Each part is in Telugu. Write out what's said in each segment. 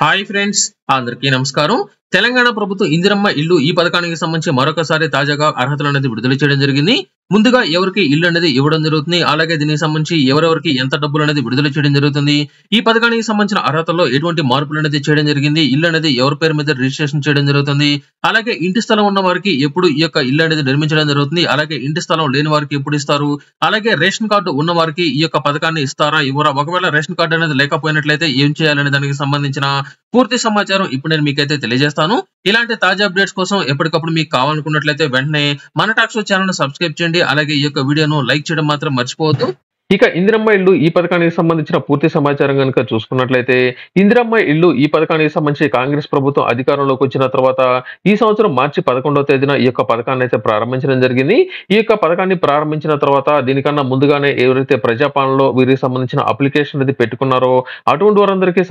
హాయ్ ఫ్రెండ్స్, అందరికీ నమస్కారం. తెలంగాణ ప్రభుత్వం ఇందిరమ్మ ఇల్లు ఈ పథకానికి సంబంధించి మరొకసారి తాజాగా అర్హతలు అనేది విడుదల చేయడం జరిగింది. ముందుగా ఎవరికి ఇల్లు అనేది ఇవ్వడం జరుగుతుంది. అలాగే దీనికి సంబంధించి ఎవరెవరికి ఎంత డబ్బులు అనేది విడుదల చేయడం జరుగుతుంది. ఈ పథకానికి సంబంధించిన అర్హతల్లో ఎటువంటి మార్పులు అనేది చేయడం జరిగింది. ఇల్లు అనేది ఎవరి పేరు మీద రిజిస్ట్రేషన్ చేయడం జరుగుతుంది. అలాగే ఇంటి స్థలం ఉన్న వారికి ఎప్పుడు ఈ యొక్క ఇల్లు అనేది నిర్మించడం జరుగుతుంది. అలాగే ఇంటి స్థలం లేని వారికి ఎప్పుడు ఇస్తారు. అలాగే రేషన్ కార్డు ఉన్న వారికి ఈ యొక్క పథకాన్ని ఇస్తారా ఇవ్వరా, ఒకవేళ రేషన్ కార్డు అనేది లేకపోయినట్లయితే ఏం చేయాలనే దానికి సంబంధించిన పూర్తి సమాచారం ఇప్పుడు నేను మీకైతే తెలియజేస్తాను. ఇలాంటి తాజా అప్డేట్స్ కోసం ఎప్పటికప్పుడు మీకు కావాలనుకున్నట్లయితే వెంటనే మన టాక్స్ ఛానల్ ని సబ్స్క్రైబ్ చేయండి. అలాగే ఈ యొక్క వీడియోను లైక్ చేయడం మాత్రం మర్చిపోవద్దు. ఇక ఇందిరమ్మ ఇల్లు ఈ పథకానికి సంబంధించిన పూర్తి సమాచారం కనుక చూసుకున్నట్లయితే, ఇందిరమ్మ ఇల్లు ఈ పథకానికి సంబంధించి కాంగ్రెస్ ప్రభుత్వం అధికారంలోకి వచ్చిన తర్వాత ఈ సంవత్సరం మార్చి 11వ తేదీన ఈ యొక్క పథకాన్ని అయితే ప్రారంభించడం జరిగింది. ఈ యొక్క పథకాన్ని ప్రారంభించిన తర్వాత దీనికన్నా ముందుగానే ఎవరైతే ప్రజాపాలనలో వీరికి సంబంధించిన అప్లికేషన్ అనేది పెట్టుకున్నారో అటువంటి వారందరికీ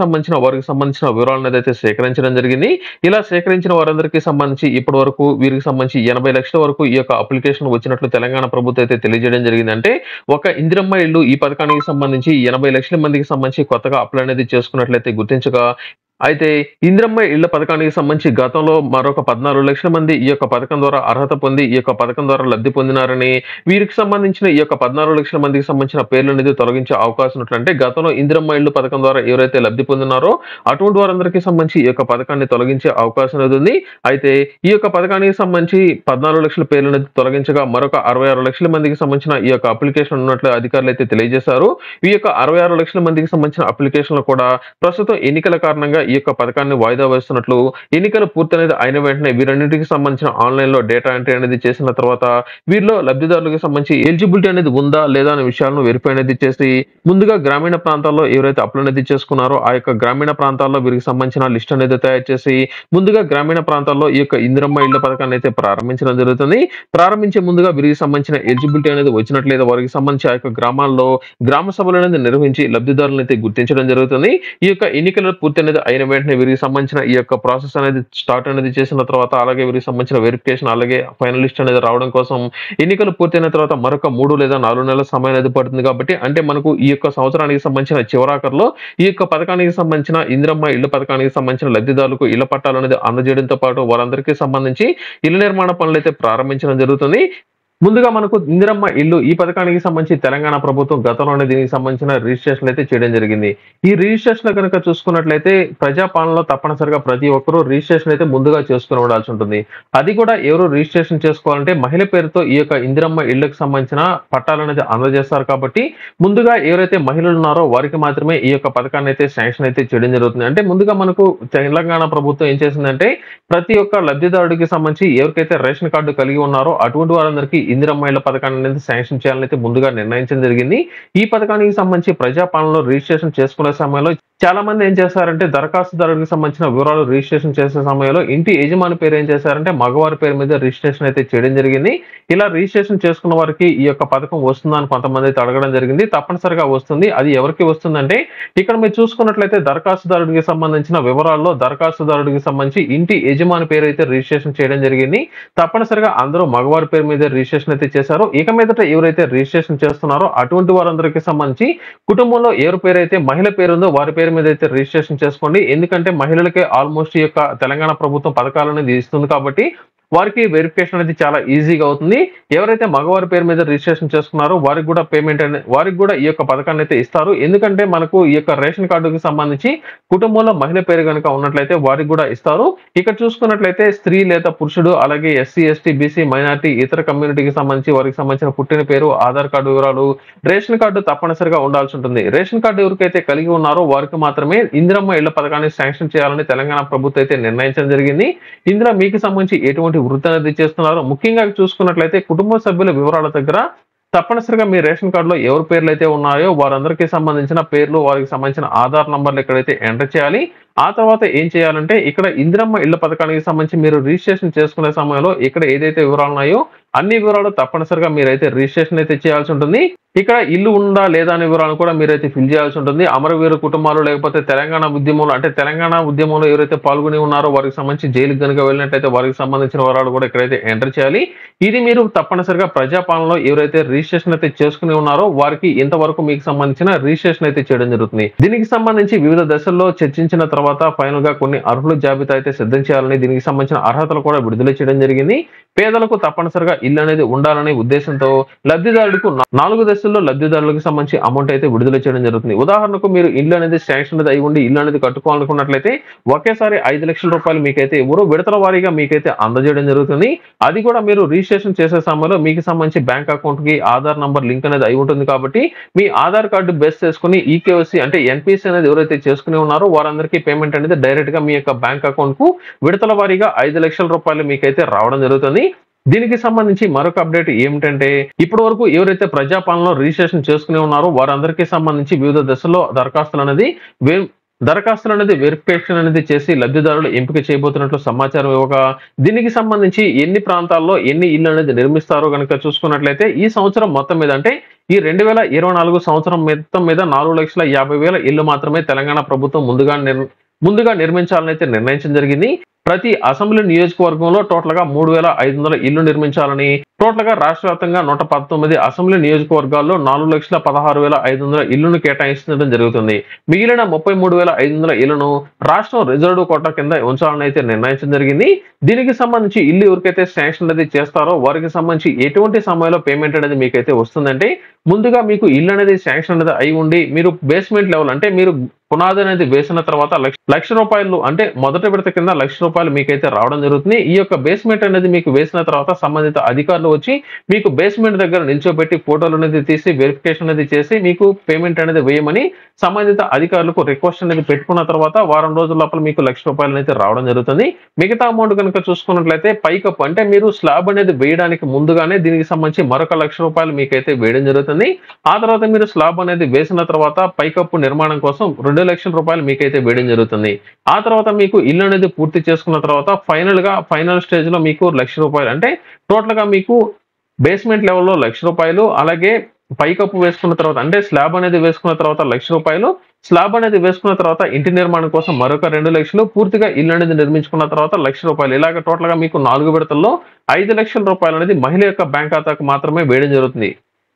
వారికి సంబంధించిన వివరాలను అయితే సేకరించడం జరిగింది. ఇలా సేకరించిన వారందరికీ సంబంధించి ఇప్పటి వరకు వీరికి సంబంధించి 80 లక్షల వరకు ఈ యొక్క అప్లికేషన్ వచ్చినట్లు తెలంగాణ ప్రభుత్వం అయితే తెలియజేయడం జరిగింది. అంటే ఒక ఇందిరమ్మ ఇల్లు ఈ పథకానికి సంబంధించి 80 లక్షల మందికి సంబంధించి కొత్తగా అప్లై అనేది చేసుకున్నట్లయితే గుర్తించగా, అయితే ఇందిరమ్మ ఇళ్ల పథకానికి సంబంధించి గతంలో మరొక 14 లక్షల మంది ఈ యొక్క పథకం ద్వారా అర్హత పొంది ఈ యొక్క పథకం ద్వారా లబ్ధి పొందినారని, వీరికి సంబంధించిన ఈ యొక్క 14 లక్షల మందికి సంబంధించిన పేర్లు అనేది తొలగించే అవకాశం ఉన్నట్లంటే గతంలో ఇందిరమ్మ ఇళ్ల పథకం ద్వారా ఎవరైతే లబ్ధి పొందినారో అటువంటి వారందరికీ సంబంధించి ఈ యొక్క పథకాన్ని తొలగించే అవకాశం అనేది ఉంది. అయితే ఈ యొక్క పథకానికి సంబంధించి 14 లక్షల పేర్లు అనేది తొలగించగా మరొక 66 లక్షల మందికి సంబంధించిన ఈ యొక్క అప్లికేషన్ ఉన్నట్లు అధికారులు అయితే తెలియజేశారు. ఈ యొక్క 66 లక్షల మందికి సంబంధించిన అప్లికేషన్లు కూడా ప్రస్తుతం ఎన్నికల కారణంగా ఈ యొక్క పథకాన్ని వాయిదా వేస్తున్నట్లు, ఎన్నికలు పూర్తనేది అయిన వెంటనే వీరన్నిటికి సంబంధించిన ఆన్లైన్ లో డేటా ఎంట్రీ అనేది చేసిన తర్వాత వీరిలో లబ్ధిదారులకు సంబంధించి ఎలిజిబిలిటీ అనేది ఉందా లేదా అనే విషయాలను వెరిఫై అనేది చేసి ముందుగా గ్రామీణ ప్రాంతాల్లో ఎవరైతే అప్లై అనేది చేసుకున్నారో ఆ యొక్క గ్రామీణ ప్రాంతాల్లో వీరికి సంబంధించిన లిస్ట్ అనేది తయారు చేసి ముందుగా గ్రామీణ ప్రాంతాల్లో ఈ యొక్క ఇందిరమ్మ ఇళ్ల పథకాన్ని అయితే ప్రారంభించడం జరుగుతుంది. ప్రారంభించే ముందుగా వీరికి సంబంధించిన ఎలిజిబిలిటీ అనేది వచ్చినట్లయితే వారికి సంబంధించి ఆ యొక్క గ్రామాల్లో గ్రామ సభలు అనేది నిర్వహించి లబ్ధిదారులను అయితే గుర్తించడం జరుగుతుంది. ఈ యొక్క ఎన్నికల పూర్తి అనేది అయిన వెంటనే వీరికి సంబంధించిన ఈ యొక్క ప్రాసెస్ అనేది స్టార్ట్ అనేది చేసిన తర్వాత, అలాగే వీరికి సంబంధించిన వెరిఫికేషన్ అలాగే ఫైనల్ లిస్ట్ అనేది రావడం కోసం ఎన్నికలు పూర్తయిన తర్వాత మరొక 3 లేదా 4 నెలల సమయం అనేది పడుతుంది. కాబట్టి అంటే మనకు ఈ యొక్క సంవత్సరానికి సంబంధించిన చివరాఖరులో ఈ యొక్క పథకానికి సంబంధించిన ఇందిరమ్మ ఇళ్ల పథకానికి సంబంధించిన లబ్ధిదారులకు ఇళ్ల పట్టాలు అనేది అందజేయడంతో పాటు వారందరికీ సంబంధించి ఇళ్ల నిర్మాణ పనులు అయితే ప్రారంభించడం జరుగుతుంది. ముందుగా మనకు ఇందిరమ్మ ఇల్లు ఈ పథకానికి సంబంధించి తెలంగాణ ప్రభుత్వం గతంలోనే దీనికి సంబంధించిన రిజిస్ట్రేషన్ అయితే చేయడం జరిగింది. ఈ రిజిస్ట్రేషన్ కనుక చూసుకున్నట్లయితే ప్రజాపాలనలో తప్పనిసరిగా ప్రతి ఒక్కరూ రిజిస్ట్రేషన్ అయితే ముందుగా చేసుకుని ఉండాల్సి ఉంటుంది. అది కూడా ఎవరు రిజిస్ట్రేషన్ చేసుకోవాలంటే మహిళ పేరుతో ఈ యొక్క ఇందిరమ్మ ఇళ్లకు సంబంధించిన పట్టాలు అనేది అందజేస్తారు. కాబట్టి ముందుగా ఎవరైతే మహిళలు ఉన్నారో వారికి మాత్రమే ఈ యొక్క పథకాన్ని అయితే శాంక్షన్ అయితే చేయడం జరుగుతుంది. అంటే ముందుగా మనకు తెలంగాణ ప్రభుత్వం ఏం చేసిందంటే ప్రతి ఒక్క లబ్ధిదారుడికి సంబంధించి ఎవరికైతే రేషన్ కార్డు కలిగి ఉన్నారో అటువంటి వారందరికీ ఇందిరమ్మ ఇళ్ల పథకాన్ని అనేది శాంక్షన్ చేయాలని ముందుగా నిర్ణయించడం జరిగింది. ఈ పథకానికి సంబంధించి ప్రజాపాలనలో రిజిస్ట్రేషన్ చేసుకునే సమయంలో చాలా మంది ఏం చేశారంటే దరఖాస్తుదారుడికి సంబంధించిన వివరాలు రిజిస్ట్రేషన్ చేసే సమయంలో ఇంటి యజమాని పేరు ఏం చేశారంటే మగవారి పేరు మీద రిజిస్ట్రేషన్ అయితే చేయడం జరిగింది. ఇలా రిజిస్ట్రేషన్ చేసుకున్న వారికి ఈ యొక్క పథకం వస్తుందా అని కొంతమంది అయితే అడగడం జరిగింది. తప్పనిసరిగా వస్తుంది. అది ఎవరికి వస్తుందంటే ఇక్కడ మీరు చూసుకున్నట్లయితే దరఖాస్తుదారుడికి సంబంధించిన వివరాల్లో దరఖాస్తుదారుడికి సంబంధించి ఇంటి యజమాని పేరు అయితే రిజిస్ట్రేషన్ చేయడం జరిగింది. తప్పనిసరిగా అందరూ మగవారి పేరు మీద రిజిస్ట్రేషన్ అయితే చేశారు. ఇక మీదట ఎవరైతే రిజిస్ట్రేషన్ చేస్తున్నారో అటువంటి వారందరికీ సంబంధించి కుటుంబంలో ఎవరి పేరు అయితే మహిళ పేరు ఉందో వారి పేరు మీద అయితే రిజిస్ట్రేషన్ చేసుకోండి. ఎందుకంటే మహిళలకే ఆల్మోస్ట్ ఈ యొక్క తెలంగాణ ప్రభుత్వం పథకాలు అనేది ఇస్తుంది కాబట్టి వారికి వెరిఫికేషన్ అనేది చాలా ఈజీగా అవుతుంది. ఎవరైతే మగవారి పేరు మీద రిజిస్ట్రేషన్ చేసుకున్నారో వారికి కూడా పేమెంట్ అనేది వారికి కూడా ఈ యొక్క పథకాన్ని అయితే ఇస్తారు. ఎందుకంటే మనకు ఈ యొక్క రేషన్ కార్డుకి సంబంధించి కుటుంబంలో మహిళ పేరు కనుక ఉన్నట్లయితే వారికి కూడా ఇస్తారు. ఇక్కడ చూసుకున్నట్లయితే స్త్రీ లేదా పురుషుడు అలాగే ఎస్సీ ఎస్టీ బీసీ మైనార్టీ ఇతర కమ్యూనిటీకి సంబంధించి వారికి సంబంధించిన పుట్టిన పేరు ఆధార్ కార్డు వివరాలు రేషన్ కార్డు తప్పనిసరిగా ఉండాల్సి ఉంటుంది. రేషన్ కార్డు ఎవరికైతే కలిగి ఉన్నారో వారికి మాత్రమే ఇందిరమ్మ ఇళ్ల పథకాన్ని శాంక్షన్ చేయాలని తెలంగాణ ప్రభుత్వం అయితే నిర్ణయించడం జరిగింది. ఇందులో మీకు సంబంధించి ఎటువంటి వృత్తి అనేది చేస్తున్నారు. ముఖ్యంగా చూసుకున్నట్లయితే కుటుంబ సభ్యుల వివరాల దగ్గర తప్పనిసరిగా మీ రేషన్ కార్డులో ఎవరి పేర్లు అయితే ఉన్నాయో వారందరికీ సంబంధించిన పేర్లు వారికి సంబంధించిన ఆధార్ నంబర్లు ఎక్కడైతే ఎంటర్ చేయాలి. ఆ తర్వాత ఏం చేయాలంటే ఇక్కడ ఇందిరమ్మ ఇళ్ల పథకానికి సంబంధించి మీరు రిజిస్ట్రేషన్ చేసుకునే సమయంలో ఇక్కడ ఏదైతే వివరాలు ఉన్నాయో అన్ని వివరాలు తప్పనిసరిగా మీరైతే రిజిస్ట్రేషన్ అయితే చేయాల్సి ఉంటుంది. ఇక్కడ ఇల్లు ఉందా లేదా అనే వివరాలను కూడా మీరైతే ఫిల్ చేయాల్సి ఉంటుంది. అమరవీర కుటుంబాలు లేకపోతే తెలంగాణ ఉద్యమంలో అంటే తెలంగాణ ఉద్యమంలో ఎవరైతే పాల్గొని ఉన్నారో వారికి సంబంధించి జైలుకి గనుక వెళ్ళినట్లయితే వారికి సంబంధించిన వివరాలు కూడా ఇక్కడైతే ఎంటర్ చేయాలి. ఇది మీరు తప్పనిసరిగా ప్రజాపాలనలో ఎవరైతే రిజిస్ట్రేషన్ అయితే చేసుకుని ఉన్నారో వారికి ఇంతవరకు మీకు సంబంధించిన రిజిస్ట్రేషన్ అయితే చేయడం జరుగుతుంది. దీనికి సంబంధించి వివిధ దశల్లో చర్చించిన తర్వాత ఫైనల్ గా కొన్ని అర్హుల జాబితా అయితే సిద్ధం చేయాలని దీనికి సంబంధించిన అర్హతలు కూడా విడుదల చేయడం జరిగింది. పేదలకు తప్పనిసరిగా ఇల్లు అనేది ఉండాలనే ఉద్దేశంతో లబ్ధిదారులకు 4 దశల్లో లబ్ధిదారులకు సంబంధించి అమౌంట్ అయితే విడుదల చేయడం జరుగుతుంది. ఉదాహరణకు మీరు ఇల్లు అనేది శాంక్షన్ అయి ఉండి ఇల్లు అనేది కట్టుకోవాలనుకున్నట్లయితే ఒకేసారి 5 లక్షల రూపాయలు మీకైతే ఎవరు విడతల వారీగా మీకైతే అందజేయడం జరుగుతుంది. అది కూడా మీరు రిజిస్ట్రేషన్ చేసే సమయంలో మీకు సంబంధించి బ్యాంక్ అకౌంట్ కి ఆధార్ నంబర్ లింక్ అనేది అయి ఉంటుంది కాబట్టి మీ ఆధార్ కార్డు బేస్ చేసుకుని ఈకేవైసీ అంటే ఎన్పిసి అనేది ఎవరైతే చేసుకుని ఉన్నారో వారందరికీ పేమెంట్ అనేది డైరెక్ట్ గా మీ యొక్క బ్యాంక్ అకౌంట్ కు విడతల వారీగా 5 లక్షల రూపాయలు మీకైతే రావడం జరుగుతుంది. దీనికి సంబంధించి మరొక అప్డేట్ ఏమిటంటే ఇప్పటి వరకు ఎవరైతే ప్రజాపాలనలో రిజిస్ట్రేషన్ చేసుకుని ఉన్నారో వారందరికీ సంబంధించి వివిధ దశల్లో దరఖాస్తులు అనేది వెరిఫికేషన్ అనేది చేసి లబ్ధిదారులు ఎంపిక చేయబోతున్నట్లు సమాచారం ఇవ్వగా దీనికి సంబంధించి ఎన్ని ప్రాంతాల్లో ఎన్ని ఇల్లు అనేది నిర్మిస్తారో కనుక చూసుకున్నట్లయితే ఈ సంవత్సరం మొత్తం మీద అంటే ఈ 2024 సంవత్సరం మొత్తం మీద 4,50,000 ఇల్లు మాత్రమే తెలంగాణ ప్రభుత్వం ముందుగా నిర్మించాలని అయితే నిర్ణయించడం జరిగింది. ప్రతి అసెంబ్లీ నియోజకవర్గంలో టోటల్ గా 3,500 ఇల్లు నిర్మించాలని టోటల్ గా రాష్ట్ర వ్యాప్తంగా 119 అసెంబ్లీ నియోజకవర్గాల్లో 4,16,500 ఇల్లును కేటాయించడం జరుగుతుంది. మిగిలిన 33,500 ఇళ్లను రాష్ట్రం రిజర్వ్ కోటా కింద ఉంచాలని అయితే నిర్ణయించడం జరిగింది. దీనికి సంబంధించి ఇల్లు ఎవరికైతే శాంక్షన్ అనేది చేస్తారో వారికి సంబంధించి ఎటువంటి సమయంలో పేమెంట్ అనేది మీకైతే వస్తుందంటే ముందుగా మీకు ఇల్లు అనేది శాంక్షన్ అనేది అయి ఉండి మీరు బేస్మెంట్ లెవెల్ అంటే మీరు పునాది అనేది వేసిన తర్వాత లక్ష రూపాయలు అంటే మొదటి విడత కింద ₹1,00,000 మీకైతే రావడం జరుగుతుంది. ఈ యొక్క బేస్మెంట్ అనేది మీకు వేసిన తర్వాత సంబంధిత అధికారులు వచ్చి మీకు బేస్మెంట్ దగ్గర నిల్చోబెట్టి ఫోటోలు అనేది తీసి వెరిఫికేషన్ అనేది చేసి మీకు పేమెంట్ అనేది వేయమని సంబంధిత అధికారులకు రిక్వెస్ట్ అనేది పెట్టుకున్న తర్వాత వారం రోజుల లోపల మీకు ₹1,00,000 అయితే రావడం జరుగుతుంది. మిగతా అమౌంట్ కనుక చూసుకున్నట్లయితే పైకప్పు అంటే మీరు స్లాబ్ అనేది వేయడానికి ముందుగానే దీనికి సంబంధించి మరొక ₹1,00,000 మీకైతే వేయడం జరుగుతుంది. ఆ తర్వాత మీరు స్లాబ్ అనేది వేసిన తర్వాత పైకప్పు నిర్మాణం కోసం ₹2,00,000 మీకైతే వేయడం జరుగుతుంది. ఆ తర్వాత మీకు ఇల్లు అనేది పూర్తి చేసుకున్న తర్వాత ఫైనల్ స్టేజ్ లో మీకు ₹1,00,000 అంటే టోటల్ గా మీకు బేస్మెంట్ లెవెల్లో ₹1,00,000 అలాగే పైకప్పు వేసుకున్న తర్వాత అంటే స్లాబ్ అనేది వేసుకున్న తర్వాత ₹1,00,000 స్లాబ్ అనేది వేసుకున్న తర్వాత ఇంటి నిర్మాణం కోసం మరొక ₹2,00,000 పూర్తిగా ఇల్లు అనేది నిర్మించుకున్న తర్వాత ₹1,00,000 ఇలాగ టోటల్ గా మీకు 4 విడతల్లో ₹5,00,000 అనేది మహిళ యొక్క బ్యాంక్ ఖాతాకు మాత్రమే వేయడం జరుగుతుంది.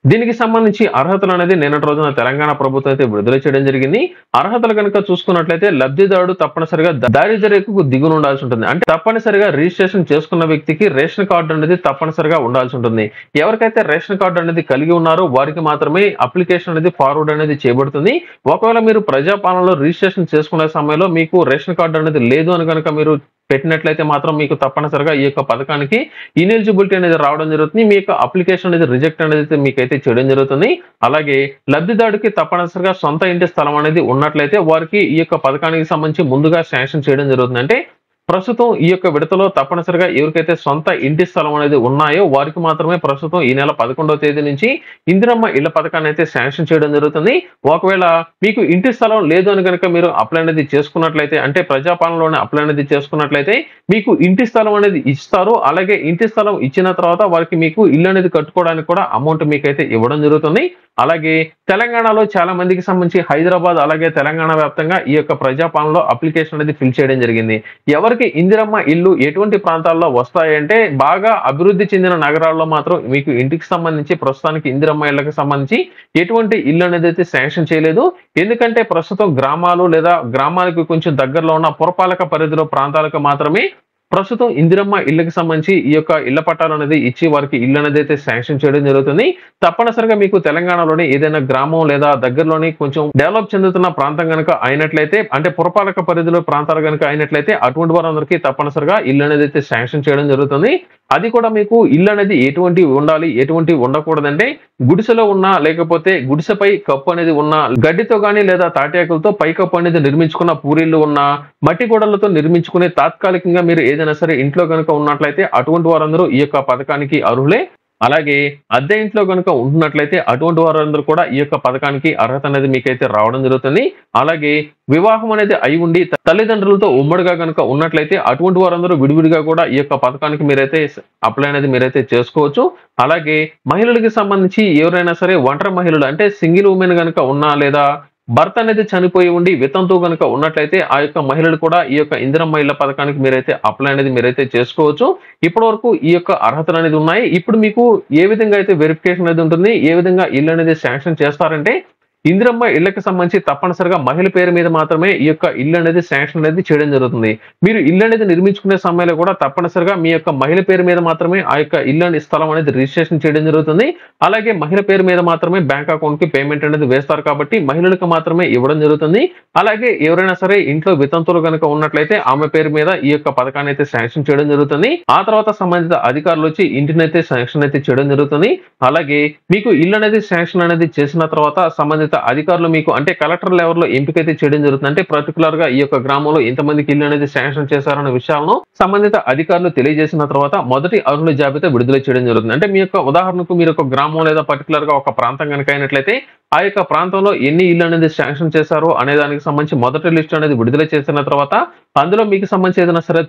దీనికి సంబంధించి అర్హతలు అనేది నిన్నటి రోజున తెలంగాణ ప్రభుత్వం అయితే విడుదల చేయడం జరిగింది. అర్హతలు కనుక చూసుకున్నట్లయితే లబ్ధిదారుడు తప్పనిసరిగా దారిద్ర్య రేఖకు దిగున ఉండాల్సి ఉంటుంది. అంటే తప్పనిసరిగా రిజిస్ట్రేషన్ చేసుకున్న వ్యక్తికి రేషన్ కార్డు అనేది తప్పనిసరిగా ఉండాల్సి ఉంటుంది. ఎవరికైతే రేషన్ కార్డు అనేది కలిగి ఉన్నారో వారికి మాత్రమే అప్లికేషన్ అనేది ఫార్వర్డ్ అనేది చేయబడుతుంది. ఒకవేళ మీరు ప్రజాపాలనలో రిజిస్ట్రేషన్ చేసుకునే సమయంలో మీకు రేషన్ కార్డు అనేది లేదు అని కనుక మీరు పెట్టినట్లయితే మాత్రం మీకు తప్పనిసరిగా ఈ యొక్క పథకానికి ఇనెలిజిబిలిటీ అనేది రావడం జరుగుతుంది. మీ యొక్క అప్లికేషన్ అనేది రిజెక్ట్ అనేది మీకైతే చేయడం జరుగుతుంది. అలాగే లబ్ధిదారుడికి తప్పనిసరిగా సొంత ఇంటి స్థలం అనేది ఉన్నట్లయితే వారికి ఈ యొక్క పథకానికి సంబంధించి ముందుగా శాంక్షన్ చేయడం జరుగుతుంది. అంటే ప్రస్తుతం ఈ యొక్క విడతలో తప్పనిసరిగా ఎవరికైతే సొంత ఇంటి స్థలం అనేది ఉన్నాయో వారికి మాత్రమే ప్రస్తుతం ఈ నెల 11వ తేదీ నుంచి ఇందిరమ్మ ఇళ్ల పథకాన్ని అయితే శాంక్షన్ చేయడం జరుగుతుంది. ఒకవేళ మీకు ఇంటి స్థలం లేదు అని కనుక మీరు అప్లై అనేది చేసుకున్నట్లయితే అంటే ప్రజాపాలనలోనే అప్లై అనేది చేసుకున్నట్లయితే మీకు ఇంటి స్థలం అనేది ఇస్తారు. అలాగే ఇంటి స్థలం ఇచ్చిన తర్వాత వారికి మీకు ఇల్లు అనేది కట్టుకోవడానికి కూడా అమౌంట్ మీకైతే ఇవ్వడం జరుగుతుంది. అలాగే తెలంగాణలో చాలా మందికి సంబంధించి హైదరాబాద్ అలాగే తెలంగాణ వ్యాప్తంగా ఈ యొక్క ప్రజాపాలనలో అప్లికేషన్ అనేది ఫిల్ చేయడం జరిగింది. ఎవరికి ఇందిరమ్మ ఇల్లు ఎటువంటి ప్రాంతాల్లో వస్తాయంటే బాగా అభివృద్ధి చెందిన నగరాల్లో మాత్రం మీకు ఇంటికి సంబంధించి ప్రస్తుతానికి ఇందిరమ్మ ఇళ్లకు సంబంధించి ఎటువంటి ఇల్లు అనేది అయితే శాంక్షన్ చేయలేదు. ఎందుకంటే ప్రస్తుతం గ్రామాలు లేదా గ్రామాలకు కొంచెం దగ్గరలో ఉన్న పురపాలక పరిధిలో ప్రాంతాలకు మాత్రమే ప్రస్తుతం ఇందిరమ్మ ఇళ్లకు సంబంధించి ఈ యొక్క ఇళ్ల పట్టాలు అనేది ఇచ్చి వారికి ఇల్లు అనేది అయితే శాంక్షన్ చేయడం జరుగుతుంది. తప్పనిసరిగా మీకు తెలంగాణలోని ఏదైనా గ్రామం లేదా దగ్గరలోని కొంచెం డెవలప్ చెందుతున్న ప్రాంతం కనుక అయినట్లయితే అంటే పురపాలక పరిధిలో ప్రాంతాలు కనుక అయినట్లయితే అటువంటి వారందరికీ తప్పనిసరిగా ఇల్లు అనేది అయితే శాంక్షన్ చేయడం జరుగుతుంది. అది కూడా మీకు ఇల్లు అనేది ఎటువంటి ఉండాలి ఎటువంటి ఉండకూడదంటే గుడిసెలో ఉన్న లేకపోతే గుడిసెపై కప్పు అనేది ఉన్న గడ్డితో గానీ లేదా తాటియాకులతో పై కప్పు అనేది నిర్మించుకున్న పూరిళ్లు ఉన్న మట్టి గోడలతో నిర్మించుకునే తాత్కాలికంగా మీరు ఏదైనా సరే ఇంట్లో కనుక ఉన్నట్లయితే అటువంటి వారందరూ ఈ యొక్క పథకానికి అర్హులే. అలాగే అద్దె ఇంట్లో గనుక ఉంటున్నట్లయితే అటువంటి వారందరూ కూడా ఈ యొక్క పథకానికి అర్హత అనేది మీకైతే రావడం జరుగుతుంది. అలాగే వివాహం అనేది అయి ఉండి తల్లిదండ్రులతో ఉమ్మడిగా గనుక ఉన్నట్లయితే అటువంటి వారందరూ విడివిడిగా కూడా ఈ యొక్క పథకానికి మీరైతే అప్లై అనేది మీరైతే చేసుకోవచ్చు. అలాగే మహిళలకి సంబంధించి ఎవరైనా సరే ఒంటరి మహిళలు అంటే సింగిల్ ఉమెన్ గనుక ఉన్నా లేదా భర్త అనేది చనిపోయి ఉండి వితంతువు గనుక ఉన్నట్లయితే ఆ యొక్క మహిళలు కూడా ఈ యొక్క ఇందిరమ్మ ఇళ్ల పథకానికి మీరైతే అప్లై అనేది మీరైతే చేసుకోవచ్చు. ఇప్పటి వరకు ఈ యొక్క అర్హతలు అనేది ఉన్నాయి. ఇప్పుడు మీకు ఏ విధంగా అయితే వెరిఫికేషన్ అనేది ఉంటుంది, ఏ విధంగా ఇల్లు అనేది శాంక్షన్ చేస్తారంటే ఇందిరమ్మ ఇళ్లకు సంబంధించి తప్పనిసరిగా మహిళ పేరు మీద మాత్రమే ఈ యొక్క ఇల్లు అనేది శాంక్షన్ అనేది చేయడం జరుగుతుంది. మీరు ఇల్లు అనేది నిర్మించుకునే సమయంలో కూడా తప్పనిసరిగా మీ యొక్క మహిళ పేరు మీద మాత్రమే ఆ యొక్క ఇల్లు అనే స్థలం అనేది రిజిస్ట్రేషన్ చేయడం జరుగుతుంది. అలాగే మహిళ పేరు మీద మాత్రమే బ్యాంక్ అకౌంట్ కి పేమెంట్ అనేది వేస్తారు కాబట్టి మహిళలకు మాత్రమే ఇవ్వడం జరుగుతుంది. అలాగే ఎవరైనా సరే ఇంట్లో వితంతులు కనుక ఉన్నట్లయితే ఆమె పేరు మీద ఈ యొక్క పథకాన్ని అయితే శాంక్షన్ చేయడం జరుగుతుంది. ఆ తర్వాత సంబంధిత అధికారులు వచ్చి ఇంటిని అయితే శాంక్షన్ అయితే చేయడం జరుగుతుంది. అలాగే మీకు ఇల్లు అనేది శాంక్షన్ అనేది చేసిన తర్వాత సంబంధిత అధికారులు మీకు అంటే కలెక్టర్ లెవెల్ లో ఎంపికైతే చేయడం జరుగుతుంది. అంటే పర్టికులర్ గా ఈ యొక్క గ్రామంలో ఇంతమందికి ఇల్లు అనేది శాంక్షన్ చేశారన్న విషయాలను సంబంధిత అధికారులు తెలియజేసిన తర్వాత మొదటి అర్హుల జాబితా విడుదల చేయడం జరుగుతుంది. అంటే మీ యొక్క ఉదాహరణకు మీరు ఒక గ్రామం లేదా పర్టికులర్ గా ఒక ప్రాంతం కనుక అయినట్లయితే ఆ యొక్క ప్రాంతంలో ఎన్ని ఇల్లు అనేది శాంక్షన్ చేశారో అనే దానికి సంబంధించి మొదటి లిస్ట్ అనేది విడుదల చేసిన తర్వాత అందులో మీకు సంబంధించి ఏదైనా సరే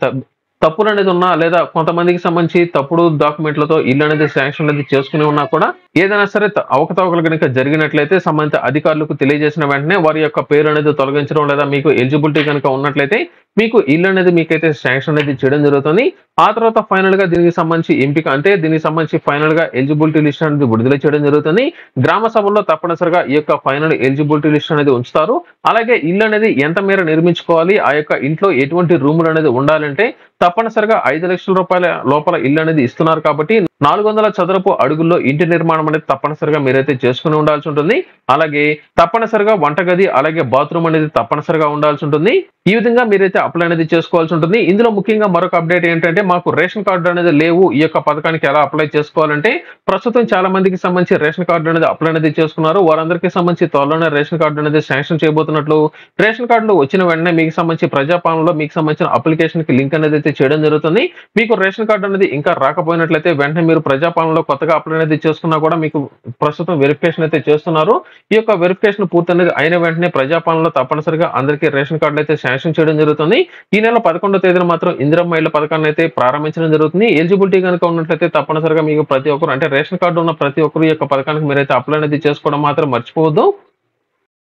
తప్పులు అనేది ఉన్నా లేదా కొంతమందికి సంబంధించి తప్పుడు డాక్యుమెంట్లతో ఇల్లు అనేది శాంక్షన్ అనేది చేసుకుని ఉన్నా కూడా ఏదైనా సరే అవకతవకలు కనుక జరిగినట్లయితే సంబంధిత అధికారులకు తెలియజేసిన వెంటనే వారి యొక్క పేరు అనేది తొలగించడం లేదా మీకు ఎలిజిబిలిటీ కనుక ఉన్నట్లయితే మీకు ఇల్లు అనేది మీకైతే శాంక్షన్ అనేది చేయడం జరుగుతుంది. ఆ తర్వాత ఫైనల్ గా దీనికి సంబంధించి ఎంపిక అంటే దీనికి సంబంధించి ఫైనల్ గా ఎలిజిబిలిటీ లిస్ట్ అనేది విడుదల చేయడం జరుగుతుంది. గ్రామ సభల్లో తప్పనిసరిగా ఈ యొక్క ఫైనల్ ఎలిజిబిలిటీ లిస్ట్ అనేది ఉంచుతారు. అలాగే ఇల్లు అనేది ఎంత మేర నిర్మించుకోవాలి, ఆ యొక్క ఇంట్లో ఎటువంటి రూములు అనేది ఉండాలంటే తప్పనిసరిగా 5 లక్షల రూపాయల లోపల ఇల్లు అనేది ఇస్తున్నారు కాబట్టి 400 చదరపు అడుగుల్లో ఇంటి నిర్మాణం అనేది తప్పనిసరిగా మీరైతే చేసుకుని ఉండాల్సి ఉంటుంది. అలాగే తప్పనిసరిగా వంటగది అలాగే బాత్రూమ్ అనేది తప్పనిసరిగా ఉండాల్సి ఉంటుంది. ఈ విధంగా మీరైతే అప్లై అనేది చేసుకోవాల్సి ఉంటుంది. ఇందులో ముఖ్యంగా మరొక అప్డేట్ ఏంటంటే మాకు రేషన్ కార్డు అనేది లేవు, ఈ యొక్క పథకానికి ఎలా అప్లై చేసుకోవాలంటే ప్రస్తుతం చాలా మందికి సంబంధించి రేషన్ కార్డు అనేది అప్లై అనేది చేసుకున్నారు. వారందరికీ సంబంధించి త్వరలోనే రేషన్ కార్డు అనేది శాంక్షన్ చేయబోతున్నట్లు రేషన్ కార్డులు వచ్చిన వెంటనే మీకు సంబంధించి ప్రజాపాలనలో మీకు సంబంధించిన అప్లికేషన్ కి లింక్ అనేది చేయడం జరుగుతుంది. మీకు రేషన్ కార్డు అనేది ఇంకా రాకపోయినట్లయితే వెంటనే మీరు ప్రజాపాలనలో కొత్తగా అప్లై అనేది చేసుకున్నా కూడా మీకు ప్రస్తుతం వెరిఫికేషన్ అయితే చేస్తున్నారు. ఈ యొక్క వెరిఫికేషన్ పూర్తి అనేది అయిన వెంటనే ప్రజాపాలనలో తప్పనిసరిగా అందరికీ రేషన్ కార్డులు అయితే శాంక్షన్ చేయడం జరుగుతుంది. ఈ నెల 11వ తేదీన మాత్రం ఇందిరమ్మ ఇళ్ల పథకాన్ని అయితే ప్రారంభించడం జరుగుతుంది. ఎలిజిబిలిటీ కనుక ఉన్నట్లయితే తప్పనిసరిగా మీకు ప్రతి ఒక్కరు అంటే రేషన్ కార్డు ఉన్న ప్రతి ఒక్కరు ఈ యొక్క పథకానికి మీరైతే అప్లై అనేది చేసుకోవడం మాత్రం మర్చిపోవద్దు.